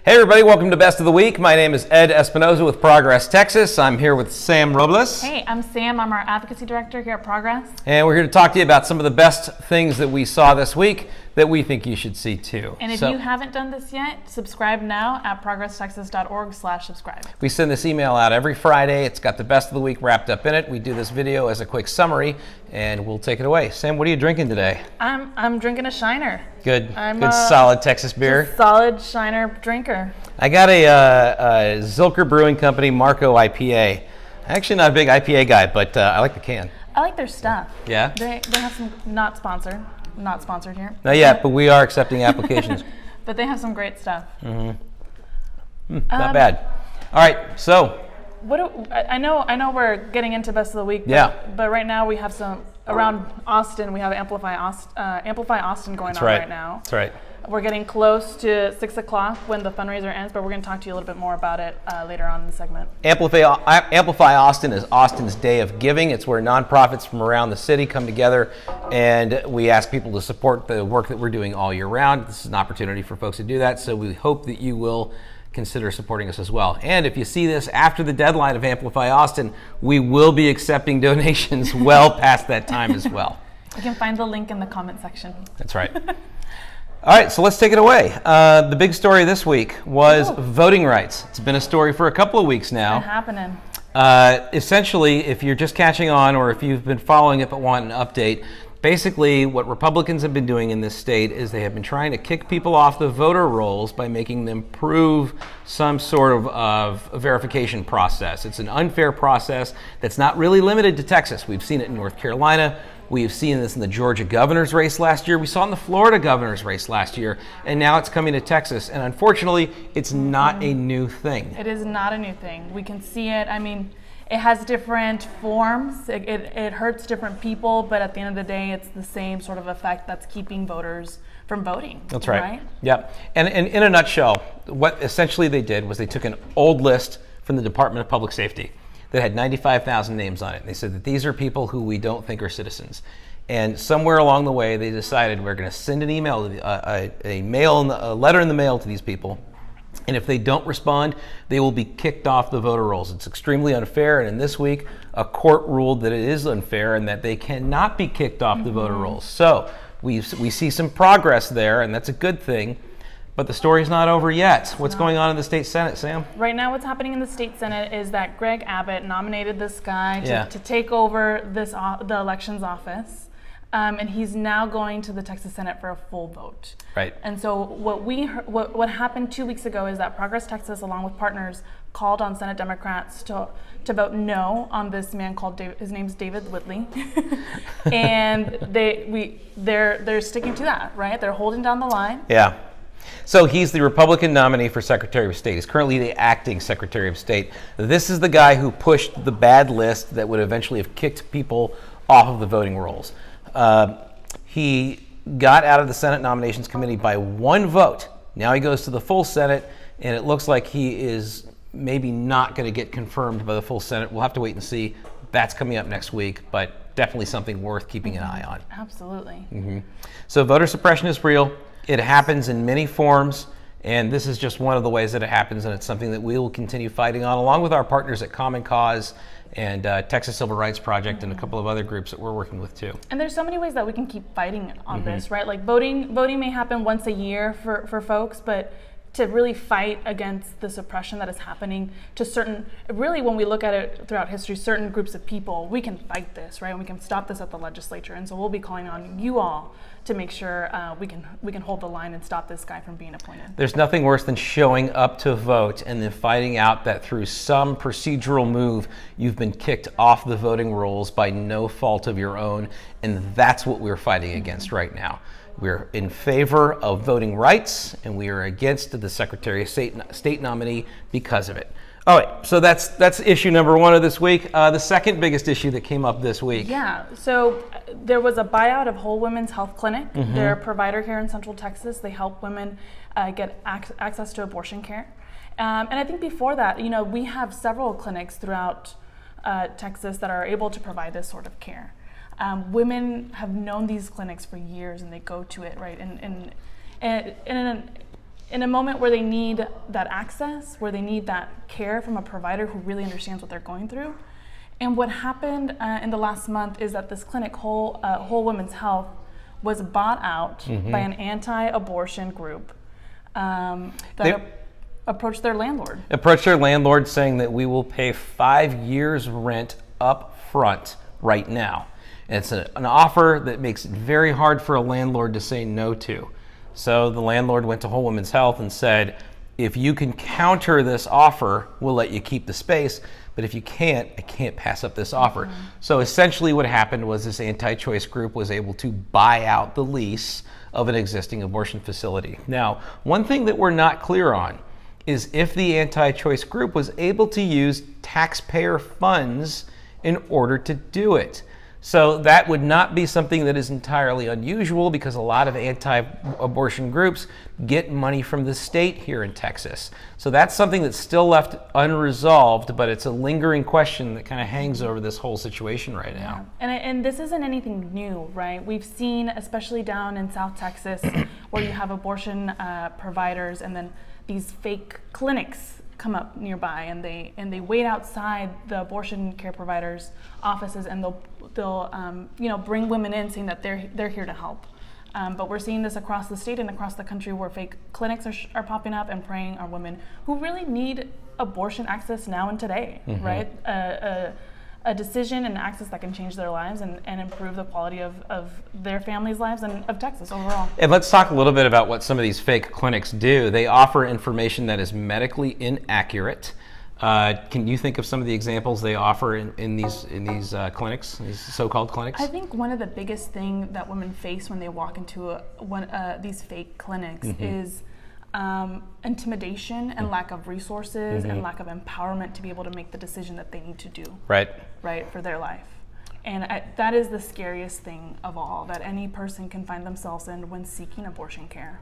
Hey everybody, welcome to Best of the Week. My name is Ed Espinoza with Progress, Texas. I'm here with Sam Robles. Hey, I'm Sam. I'm our Advocacy Director here at Progress. And we're here to talk to you about some of the best things that we saw this week that we think you should see too. And if you haven't done this yet, subscribe now at progresstexas.org/subscribe. We send this email out every Friday. It's got the Best of the Week wrapped up in it. We do this video as a quick summary, and we'll take it away. Sam, what are you drinking today? I'm drinking a Shiner. Good solid Texas beer. Solid Shiner drinker. I got a Zilker Brewing Company Marco IPA. Actually not a big IPA guy, but I like the can. I like their stuff. Yeah? They have some, not sponsored here. Not yet, but we are accepting applications. But they have some great stuff. Mm-hmm. Not bad. All right, so. I know we're getting into Best of the Week. But right now we have some, around Austin, we have Amplify Austin going on right now. That's right. We're getting close to 6 o'clock when the fundraiser ends, but we're going to talk to you a little bit more about it later on in the segment. Amplify Austin is Austin's Day of Giving. It's where nonprofits from around the city come together, and we ask people to support the work that we're doing all year round. This is an opportunity for folks to do that, so we hope that you will consider supporting us as well. And if you see this after the deadline of Amplify Austin, we will be accepting donations well past that time as well. You can find the link in the comment section. That's right. All right, so let's take it away. The big story this week was voting rights. It's been a story for a couple of weeks now. It's been happening. Essentially, if you're just catching on or if you've been following it but want an update, basically what Republicans have been doing in this state is they have been trying to kick people off the voter rolls by making them prove some sort of verification process. It's an unfair process that's not really limited to Texas. We've seen it in North Carolina. We've seen this in the Georgia governor's race last year. We saw it in the Florida governor's race last year. And now it's coming to Texas. And unfortunately, it's not a new thing. It is not a new thing. We can see it. I mean, it has different forms. It hurts different people. But at the end of the day, it's the same sort of effect that's keeping voters from voting. That's right. Yeah. And in a nutshell, what essentially they did was they took an old list from the Department of Public Safety that had 95,000 names on it. They said that these are people who we don't think are citizens. And somewhere along the way, they decided we're going to send an email, a letter in the mail to these people. And if they don't respond, they will be kicked off the voter rolls. It's extremely unfair. And in this week, a court ruled that it is unfair and that they cannot be kicked off the voter rolls. So we see some progress there, and that's a good thing. But the story's not over yet. What's going on in the state Senate, Sam? Right now what's happening in the state Senate is that Greg Abbott nominated this guy to take over the elections office. And he's now going to the Texas Senate for a full vote. Right. And so what happened 2 weeks ago is that Progress Texas, along with partners, called on Senate Democrats to vote no on this man called his name's David Whitley. And they're sticking to that, right? They're holding down the line. Yeah. So he's the Republican nominee for Secretary of State. He's currently the acting Secretary of State. This is the guy who pushed the bad list that would eventually have kicked people off of the voting rolls. He got out of the Senate Nominations Committee by one vote. Now he goes to the full Senate, and it looks like he is maybe not going to get confirmed by the full Senate. We'll have to wait and see. That's coming up next week, but definitely something worth keeping an eye on. Absolutely. Mm-hmm. So voter suppression is real. It happens in many forms, and this is just one of the ways that it happens, and it's something that we will continue fighting on, along with our partners at Common Cause and Texas Civil Rights Project and a couple of other groups that we're working with too. And there's so many ways that we can keep fighting on this, right? Like voting may happen once a year for folks, but to really fight against the suppression that is happening to certain, really when we look at it throughout history, certain groups of people, we can fight this, right? And we can stop this at the legislature. And so we'll be calling on you all to make sure we can hold the line and stop this guy from being appointed. There's nothing worse than showing up to vote and then finding out that through some procedural move, you've been kicked off the voting rolls by no fault of your own. And that's what we're fighting against right now. We're in favor of voting rights, and we are against the Secretary of State nominee because of it. All right, so that's issue number one of this week. The second biggest issue that came up this week. Yeah, so there was a buyout of Whole Women's Health Clinic. They're a provider here in Central Texas. They help women get access to abortion care. And I think before that, you know, we have several clinics throughout Texas that are able to provide this sort of care. Women have known these clinics for years, and they go to it, right? And in a moment where they need that access, where they need that care from a provider who really understands what they're going through. And what happened in the last month is that this clinic, Whole Women's Health, was bought out by an anti-abortion group that approached their landlord. Approached their landlord saying that we will pay 5 years rent up front right now. And it's an offer that makes it very hard for a landlord to say no to. So the landlord went to Whole Women's Health and said, if you can counter this offer, we'll let you keep the space. But if you can't, I can't pass up this offer. So essentially what happened was this anti-choice group was able to buy out the lease of an existing abortion facility. Now, one thing that we're not clear on is if the anti-choice group was able to use taxpayer funds in order to do it. So that would not be something that is entirely unusual because a lot of anti-abortion groups get money from the state here in Texas. So that's something that's still left unresolved, but it's a lingering question that kind of hangs over this whole situation right now. And this isn't anything new, right? We've seen, especially down in South Texas, where you have abortion providers and then these fake clinics come up nearby, and they wait outside the abortion care providers' offices, and they'll bring women in saying that they're here to help. But we're seeing this across the state and across the country where fake clinics are popping up and preying on women who really need abortion access now and today, right? A decision and access that can change their lives and improve the quality of their families' lives and of Texas overall. And let's talk a little bit about what some of these fake clinics do. They offer information that is medically inaccurate. Can you think of some of the examples they offer in these clinics, these so-called clinics? I think one of the biggest things that women face when they walk into these fake clinics is intimidation and lack of resources and lack of empowerment to be able to make the decision that they need to do right for their life. And that is the scariest thing of all that any person can find themselves in when seeking abortion care.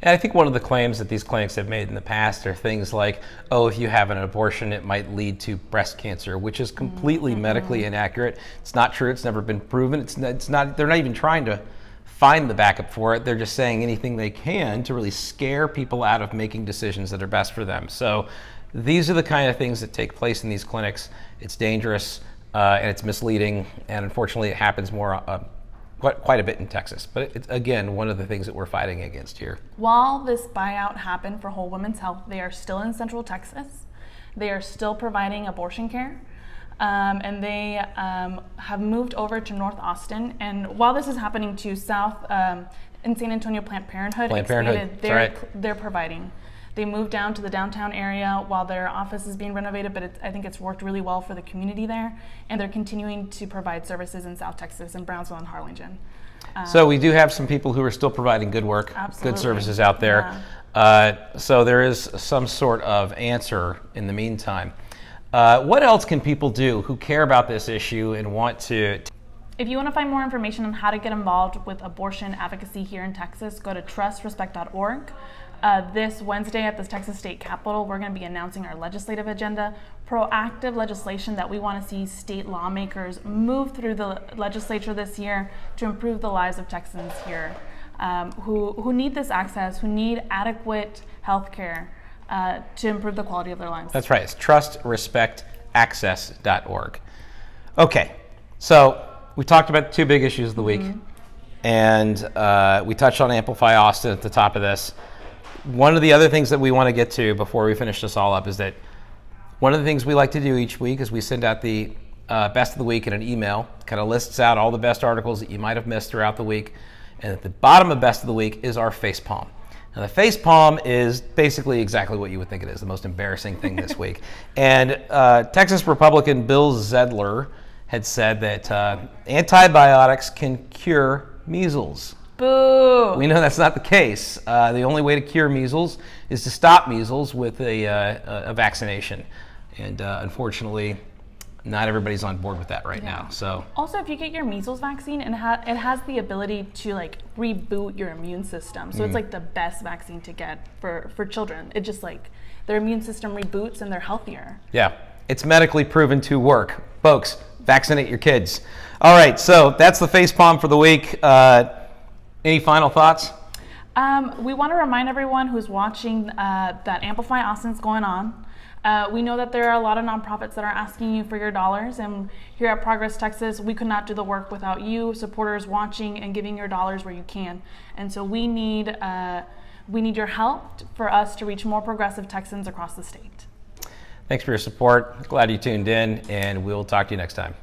And I think one of the claims that these clinics have made in the past are things like, oh, if you have an abortion, it might lead to breast cancer, which is completely medically inaccurate. It's not true. It's never been proven. It's not. They're not even trying to find the backup for it. They're just saying anything they can to really scare people out of making decisions that are best for them. So these are the kind of things that take place in these clinics. It's dangerous and it's misleading, and unfortunately it happens more quite a bit in Texas. But it's, again, one of the things that we're fighting against here. While this buyout happened for Whole Women's Health, they are still in Central Texas. They are still providing abortion care. And they have moved over to North Austin. And while this is happening to South in San Antonio, Planned Parenthood, they're providing. They moved down to the downtown area while their office is being renovated, but I think it's worked really well for the community there. And they're continuing to provide services in South Texas, in Brownsville and Harlingen. So we do have some people who are still providing good work, good services out there. Yeah. So there is some sort of answer in the meantime. What else can people do who care about this issue and want to? If you want to find more information on how to get involved with abortion advocacy here in Texas, go to trustrespect.org. This Wednesday at the Texas State Capitol, we're going to be announcing our legislative agenda, proactive legislation that we want to see state lawmakers move through the legislature this year to improve the lives of Texans here who need this access, who need adequate health care to improve the quality of their lives. That's right. It's trustrespectaccess.org. Okay, so we talked about the two big issues of the week, and we touched on Amplify Austin at the top of this. One of the other things that we want to get to before we finish this all up is that one of the things we like to do each week is we send out the best of the week in an email. It kind of lists out all the best articles that you might have missed throughout the week. And at the bottom of best of the week is our face palm. Now, the face palm is basically exactly what you would think it is, the most embarrassing thing this week. And Texas Republican Bill Zedler had said that antibiotics can cure measles. Boo! We know that's not the case. The only way to cure measles is to stop measles with a vaccination. And unfortunately, not everybody's on board with that right now. So also, if you get your measles vaccine, and it has the ability to like reboot your immune system. So it's like the best vaccine to get for children. It just like their immune system reboots and they're healthier. Yeah, it's medically proven to work. Folks, vaccinate your kids. All right, so that's the face palm for the week. Any final thoughts? We want to remind everyone who's watching that Amplify Austin is going on. We know that there are a lot of nonprofits that are asking you for your dollars, and here at Progress Texas, we could not do the work without you, supporters watching and giving your dollars where you can. And so we need your help for us to reach more progressive Texans across the state. Thanks for your support. Glad you tuned in, and we'll talk to you next time.